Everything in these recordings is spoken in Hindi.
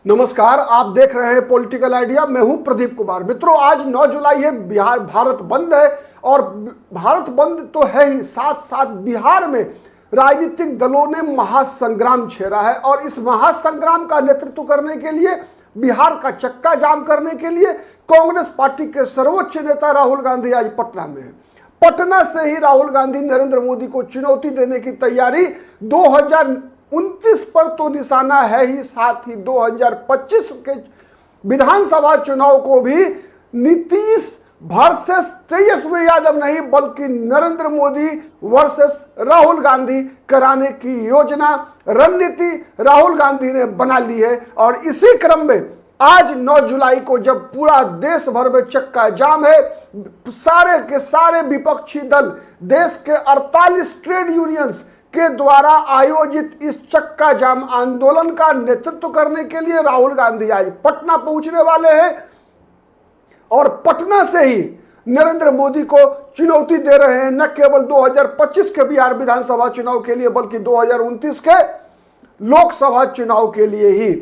नमस्कार, आप देख रहे हैं पॉलिटिकल आइडिया। मैं हूं प्रदीप कुमार। मित्रों, आज 9 जुलाई है, बिहार भारत बंद है। और भारत बंद तो है ही, साथ साथ बिहार में राजनीतिक दलों ने महासंग्राम छेड़ा है। और इस महासंग्राम का नेतृत्व करने के लिए, बिहार का चक्का जाम करने के लिए कांग्रेस पार्टी के सर्वोच्च नेता राहुल गांधी आज पटना में है। पटना से ही राहुल गांधी नरेंद्र मोदी को चुनौती देने की तैयारी 2029 पर तो निशाना है ही, साथ ही 2025 के विधानसभा चुनाव को भी नीतीश वर्सेस तेजस्वी यादव नहीं बल्कि नरेंद्र मोदी वर्सेस राहुल गांधी कराने की योजना, रणनीति राहुल गांधी ने बना ली है। और इसी क्रम में आज 9 जुलाई को जब पूरा देश भर में चक्का जाम है, सारे के सारे विपक्षी दल, देश के 48 ट्रेड यूनियंस के द्वारा आयोजित इस चक्का जाम आंदोलन का नेतृत्व करने के लिए राहुल गांधी आज पटना पहुंचने वाले हैं। और पटना से ही नरेंद्र मोदी को चुनौती दे रहे हैं, न केवल 2025 के बिहार विधानसभा चुनाव के लिए बल्कि 2029 के लोकसभा चुनाव के लिए ही।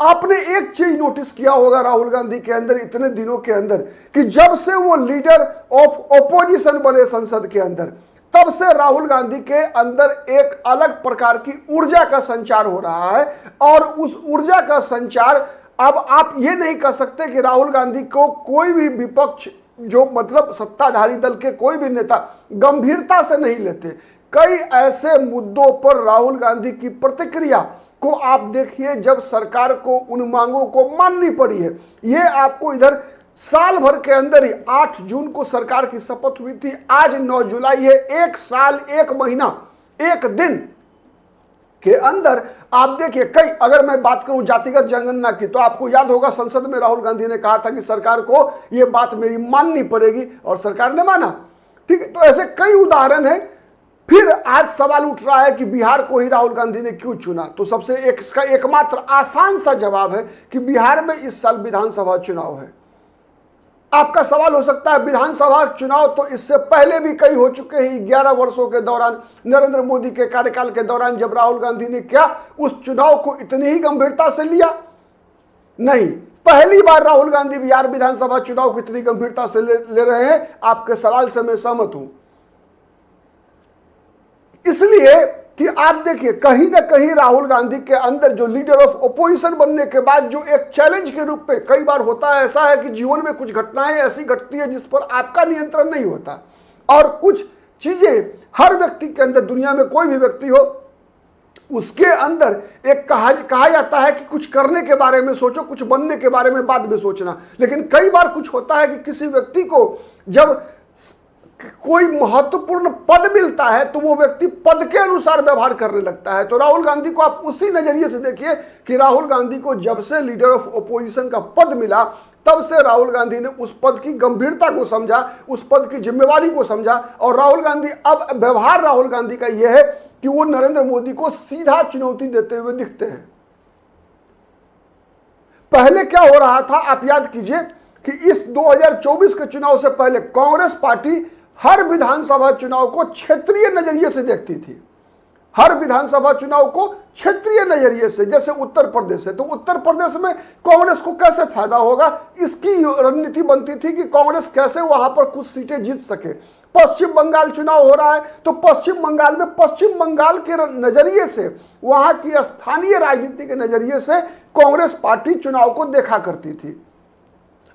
आपने एक चीज नोटिस किया होगा राहुल गांधी के अंदर इतने दिनों के अंदर कि जब से वो लीडर ऑफ ऑपोजिशन बने संसद के अंदर, तब से राहुल गांधी के अंदर एक अलग प्रकार की ऊर्जा का संचार हो रहा है। और उस ऊर्जा का संचार, अब आप ये नहीं कह सकते कि राहुल गांधी को कोई भी विपक्ष, जो मतलब सत्ताधारी दल के कोई भी नेता गंभीरता से नहीं लेते। कई ऐसे मुद्दों पर राहुल गांधी की प्रतिक्रिया को आप देखिए, जब सरकार को उन मांगों को माननी पड़ी है। ये आपको इधर साल भर के अंदर ही 8 जून को सरकार की शपथ हुई थी, आज 9 जुलाई है, 1 साल 1 महीना 1 दिन के अंदर आप देखिए कई, अगर मैं बात करूं जातिगत जनगणना की, तो आपको याद होगा संसद में राहुल गांधी ने कहा था कि सरकार को यह बात मेरी माननी पड़ेगी और सरकार ने माना। ठीक है, तो ऐसे कई उदाहरण हैं। फिर आज सवाल उठ रहा है कि बिहार को ही राहुल गांधी ने क्यों चुना। तो सबसे इसका एकमात्र आसान सा जवाब है कि बिहार में इस साल विधानसभा चुनाव है। आपका सवाल हो सकता है विधानसभा चुनाव तो इससे पहले भी कई हो चुके हैं, 11 वर्षों के दौरान, नरेंद्र मोदी के कार्यकाल के दौरान, जब राहुल गांधी ने क्या उस चुनाव को इतनी ही गंभीरता से लिया? नहीं, पहली बार राहुल गांधी बिहार विधानसभा चुनाव को इतनी गंभीरता से ले रहे हैं। आपके सवाल से मैं सहमत हूं, इसलिए कि आप देखिए कहीं ना कहीं राहुल गांधी के अंदर जो लीडर ऑफ ओपोजिशन बनने के बाद जो एक चैलेंज के रूप में, कई बार होता है ऐसा है कि जीवन में कुछ घटनाएं ऐसी घटती है जिस पर आपका नियंत्रण नहीं होता, और कुछ चीजें हर व्यक्ति के अंदर, दुनिया में कोई भी व्यक्ति हो, उसके अंदर एक कहा जाता है कि कुछ करने के बारे में सोचो, कुछ बनने के बारे में बाद में सोचना। लेकिन कई बार कुछ होता है कि किसी व्यक्ति को जब कोई महत्वपूर्ण पद मिलता है तो वो व्यक्ति पद के अनुसार व्यवहार करने लगता है। तो राहुल गांधी को आप उसी नजरिए से देखिए कि राहुल गांधी को जब से लीडर ऑफ ओपोजिशन का पद मिला, तब से राहुल गांधी ने उस पद की गंभीरता को समझा, उस पद की जिम्मेवारी को समझा। और राहुल गांधी, अब व्यवहार राहुल गांधी का यह है कि वो नरेंद्र मोदी को सीधा चुनौती देते हुए दिखते हैं। पहले क्या हो रहा था, आप याद कीजिए कि इस 2024 के चुनाव से पहले कांग्रेस पार्टी हर विधानसभा चुनाव को क्षेत्रीय नजरिए से देखती थी। हर विधानसभा चुनाव को क्षेत्रीय नजरिए से, जैसे उत्तर प्रदेश है तो उत्तर प्रदेश में कांग्रेस को कैसे फायदा होगा, इसकी रणनीति बनती थी कि कांग्रेस कैसे वहां पर कुछ सीटें जीत सके। पश्चिम बंगाल चुनाव हो रहा है तो पश्चिम बंगाल में पश्चिम बंगाल के नजरिए से, वहां की स्थानीय राजनीति के नजरिए से कांग्रेस पार्टी चुनाव को देखा करती थी।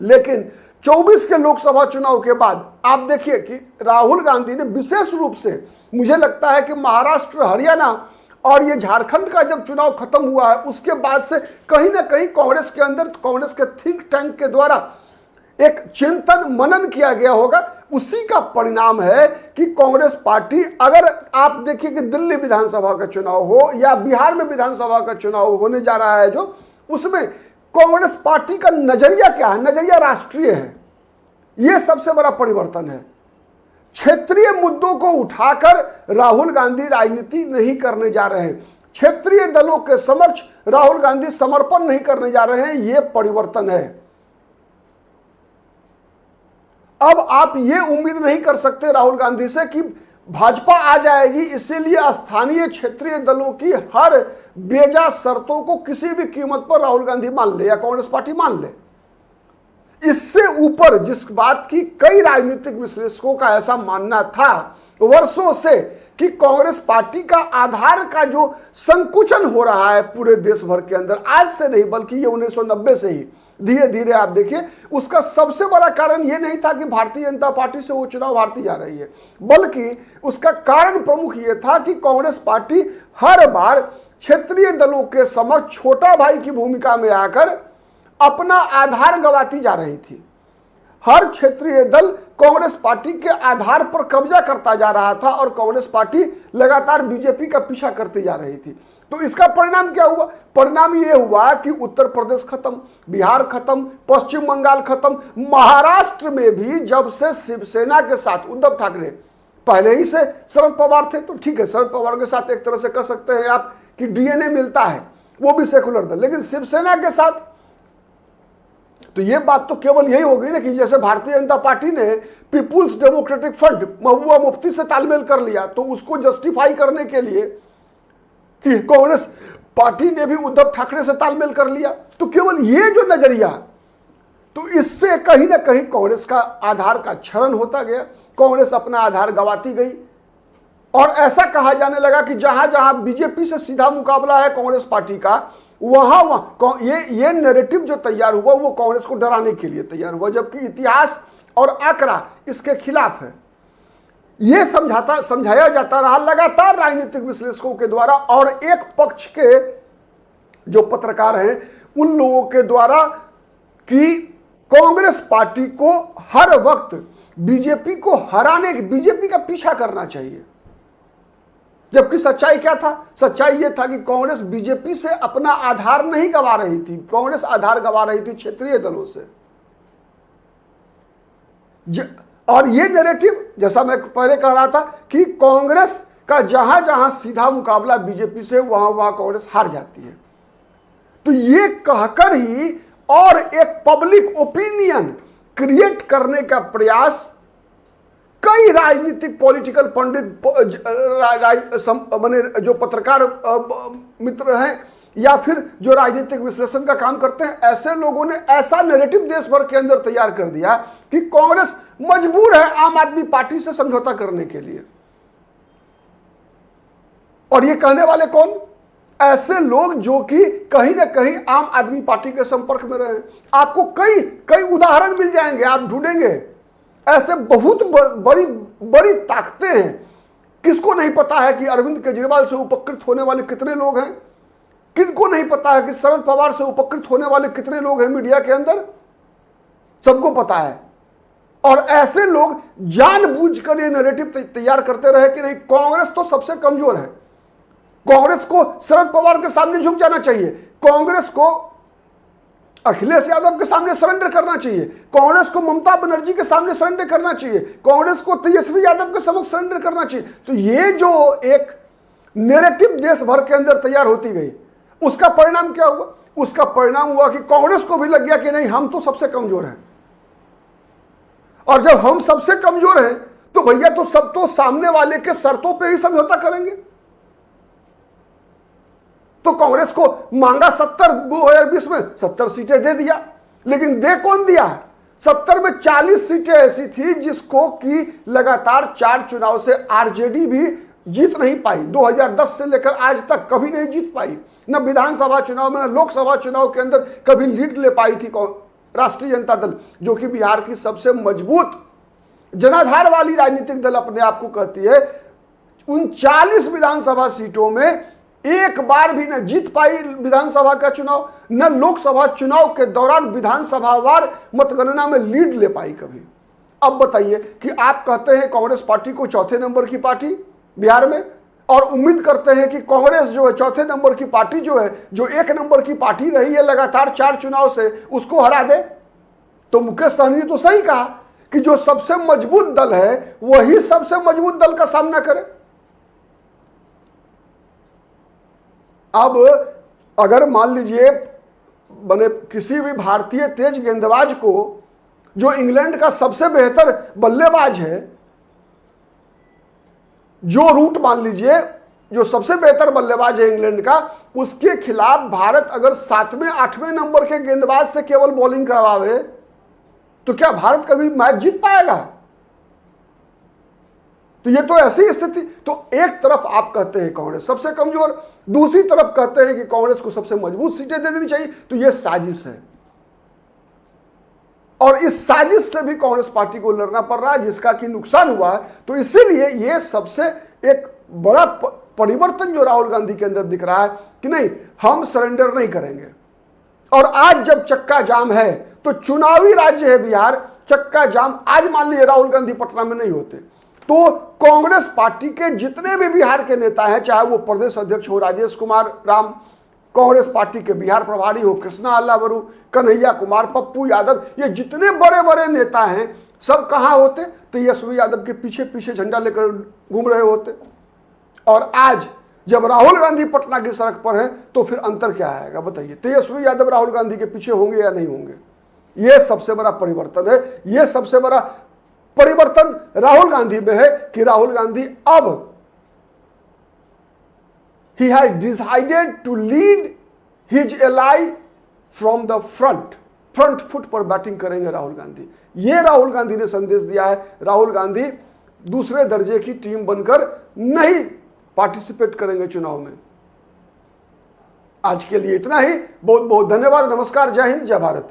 लेकिन 24 के लोकसभा चुनाव के बाद आप देखिए कि राहुल गांधी ने विशेष रूप से, मुझे लगता है कि महाराष्ट्र, हरियाणा और ये झारखंड का जब चुनाव खत्म हुआ है, उसके बाद से कहीं ना कहीं कांग्रेस के अंदर, कांग्रेस के थिंक टैंक के द्वारा एक चिंतन मनन किया गया होगा। उसी का परिणाम है कि कांग्रेस पार्टी, अगर आप देखिए कि दिल्ली विधानसभा का चुनाव हो या बिहार में विधानसभा का चुनाव होने जा रहा है, जो उसमें कांग्रेस पार्टी का नजरिया क्या है? नजरिया राष्ट्रीय है। यह सबसे बड़ा परिवर्तन है। क्षेत्रीय मुद्दों को उठाकर राहुल गांधी राजनीति नहीं करने जा रहे हैं, क्षेत्रीय दलों के समक्ष राहुल गांधी समर्पण नहीं करने जा रहे हैं। यह परिवर्तन है। अब आप ये उम्मीद नहीं कर सकते राहुल गांधी से कि भाजपा आ जाएगी, इसीलिए स्थानीय क्षेत्रीय दलों की हर बेजा शर्तों को किसी भी कीमत पर राहुल गांधी मान ले या कांग्रेस पार्टी मान ले। इससे ऊपर जिस बात की कई राजनीतिक विश्लेषकों का ऐसा मानना था वर्षों से कि कांग्रेस पार्टी का आधार का जो संकुचन हो रहा है पूरे देश भर के अंदर, आज से नहीं बल्कि ये 1990 से ही धीरे धीरे आप देखिए, उसका सबसे बड़ा कारण ये नहीं था कि भारतीय जनता पार्टी से वो चुनाव हारती जा रही है, बल्कि उसका कारण प्रमुख ये था कि कांग्रेस पार्टी हर बार क्षेत्रीय दलों के समक्ष छोटा भाई की भूमिका में आकर अपना आधार गंवाती जा रही थी। हर क्षेत्रीय दल कांग्रेस पार्टी के आधार पर कब्जा करता जा रहा था और कांग्रेस पार्टी लगातार बीजेपी का पीछा करती जा रही थी। तो इसका परिणाम क्या हुआ? परिणाम यह हुआ कि उत्तर प्रदेश खत्म, बिहार खत्म, पश्चिम बंगाल खत्म, महाराष्ट्र में भी जब से शिवसेना के साथ उद्धव ठाकरे, पहले ही से शरद पवार थे तो ठीक है, शरद पवार के साथ एक तरह से कह सकते हैं आप कि डीएनए मिलता है, वो भी सेकुलर दल, लेकिन शिवसेना के साथ तो ये बात तो केवल यही हो गई ना कि जैसे भारतीय जनता पार्टी ने people's democratic front Mehbooba Mufti से तालमेल कर लिया, तो उसको जस्टिफाई करने के लिए कि कांग्रेस पार्टी ने भी उद्धव ठाकरे से तालमेल कर लिया, तो केवल ये जो नजरिया, तो इससे कहीं ना कहीं कांग्रेस का आधार का क्षरण होता गया, कांग्रेस अपना आधार गंवाती गई और ऐसा कहा जाने लगा कि जहां जहां बीजेपी से सीधा मुकाबला है कांग्रेस पार्टी का, वहां ये नैरेटिव जो तैयार हुआ वो कांग्रेस को डराने के लिए तैयार हुआ, जबकि इतिहास और आंकड़ा इसके खिलाफ है। ये समझाया जाता रहा लगातार राजनीतिक विश्लेषकों के द्वारा और एक पक्ष के जो पत्रकार हैं उन लोगों के द्वारा कि कांग्रेस पार्टी को हर वक्त बीजेपी को हराने, बीजेपी का पीछा करना चाहिए। जबकि सच्चाई क्या था? सच्चाई यह था कि कांग्रेस बीजेपी से अपना आधार नहीं गंवा रही थी, कांग्रेस आधार गंवा रही थी क्षेत्रीय दलों से। और ये नैरेटिव, जैसा मैं पहले कह रहा था कि कांग्रेस का जहां जहां सीधा मुकाबला बीजेपी से वहां वहां कांग्रेस हार जाती है। तो ये कहकर ही और एक पब्लिक ओपिनियन क्रिएट करने का प्रयास कई राजनीतिक पॉलिटिकल पंडित माने जो पत्रकार मित्र हैं या फिर जो राजनीतिक विश्लेषण का काम करते हैं, ऐसे लोगों ने ऐसा नैरेटिव देश भर के अंदर तैयार कर दिया कि कांग्रेस मजबूर है आम आदमी पार्टी से समझौता करने के लिए। और ये कहने वाले कौन? ऐसे लोग जो कि कहीं ना कहीं आम आदमी पार्टी के संपर्क में रहे। आपको कई कई उदाहरण मिल जाएंगे, आप ढूंढेंगे ऐसे बहुत बड़ी बड़ी ताकतें हैं। किसको नहीं पता है कि अरविंद केजरीवाल से उपकृत होने वाले कितने लोग हैं? किनको नहीं पता है कि शरद पवार से उपकृत होने वाले कितने लोग हैं मीडिया के अंदर? सबको पता है। और ऐसे लोग जानबूझकर ये नैरेटिव तैयार करते रहे कि नहीं, कांग्रेस तो सबसे कमजोर है, कांग्रेस को शरद पवार के सामने झुक जाना चाहिए, कांग्रेस को अखिलेश यादव के सामने सरेंडर करना चाहिए, कांग्रेस को ममता बनर्जी के सामने सरेंडर करना चाहिए, कांग्रेस को तेजस्वी यादव के समक्ष सरेंडर करना चाहिए। तो ये जो एक नैरेटिव देश भर के अंदर तैयार होती गई, उसका परिणाम क्या हुआ? उसका परिणाम हुआ कि कांग्रेस को भी लग गया कि नहीं, हम तो सबसे कमजोर हैं। और जब हम सबसे कमजोर हैं तो भैया तो सब तो सामने वाले के शर्तों पे ही समझौता करेंगे। तो कांग्रेस को मांगा 70 2020 में 70 सीटें दे दिया, लेकिन दे कौन दिया? 70 में 40 सीटें ऐसी थी जिसको कि लगातार 4 चुनाव से आरजेडी भी जीत नहीं पाई। 2010 से लेकर आज तक कभी नहीं जीत पाई, न विधानसभा चुनाव में न लोकसभा चुनाव के अंदर कभी लीड ले पाई थी राष्ट्रीय जनता दल, जो कि बिहार की सबसे मजबूत जनाधार वाली राजनीतिक दल अपने आप को कहती है। उन 40 विधानसभा सीटों में एक बार भी न जीत पाई विधानसभा का चुनाव, न लोकसभा चुनाव के दौरान विधानसभावार मतगणना में लीड ले पाई कभी। अब बताइए कि आप कहते हैं कांग्रेस पार्टी को चौथे नंबर की पार्टी बिहार में, और उम्मीद करते हैं कि कांग्रेस जो है चौथे नंबर की पार्टी जो है, जो 1 नंबर की पार्टी रही है लगातार 4 चुनाव से, उसको हरा दे। तो मुकेश सहनी ने तो सही कहा कि जो सबसे मजबूत दल है वही सबसे मजबूत दल का सामना करे। अब अगर मान लीजिए बने किसी भी भारतीय तेज गेंदबाज को, जो इंग्लैंड का सबसे बेहतर बल्लेबाज है, जो रूट मान लीजिए जो सबसे बेहतर बल्लेबाज है इंग्लैंड का, उसके खिलाफ भारत अगर 7वें 8वें नंबर के गेंदबाज से केवल बॉलिंग करवावे तो क्या भारत कभी मैच जीत पाएगा? तो ये तो ऐसी स्थिति। तो एक तरफ आप कहते हैं कांग्रेस सबसे कमजोर, दूसरी तरफ कहते हैं कि कांग्रेस को सबसे मजबूत सीटें दे देनी चाहिए। तो ये साजिश है और इस साजिश से भी कांग्रेस पार्टी को लड़ना पड़ रहा है, जिसका कि नुकसान हुआ है। तो इसीलिए ये सबसे एक बड़ा परिवर्तन जो राहुल गांधी के अंदर दिख रहा है कि नहीं, हम सरेंडर नहीं करेंगे। और आज जब चक्का जाम है, तो चुनावी राज्य है बिहार, चक्का जाम, आज मान लीजिए राहुल गांधी पटना में नहीं होते तो कांग्रेस पार्टी के जितने भी बिहार के नेता हैं, चाहे वो प्रदेश अध्यक्ष हो राजेश कुमार राम, कांग्रेस पार्टी के बिहार प्रभारी हो कृष्णा अल्लावरू, कन्हैया कुमार, पप्पू यादव, ये जितने बड़े बड़े नेता हैं सब कहां होते? तेजस्वी यादव के पीछे पीछे झंडा लेकर घूम रहे होते। और आज जब राहुल गांधी पटना की सड़क पर है तो फिर अंतर क्या आएगा बताइए? तेजस्वी यादव राहुल गांधी के पीछे होंगे या नहीं होंगे? यह सबसे बड़ा परिवर्तन है। यह सबसे बड़ा परिवर्तन राहुल गांधी में है कि राहुल गांधी अब he has decided to lead his ally from the front foot पर बैटिंग करेंगे राहुल गांधी। यह राहुल गांधी ने संदेश दिया है। राहुल गांधी दूसरे दर्जे की टीम बनकर नहीं पार्टिसिपेट करेंगे चुनाव में। आज के लिए इतना ही। बहुत बहुत धन्यवाद। नमस्कार। जय हिंद, जय भारत।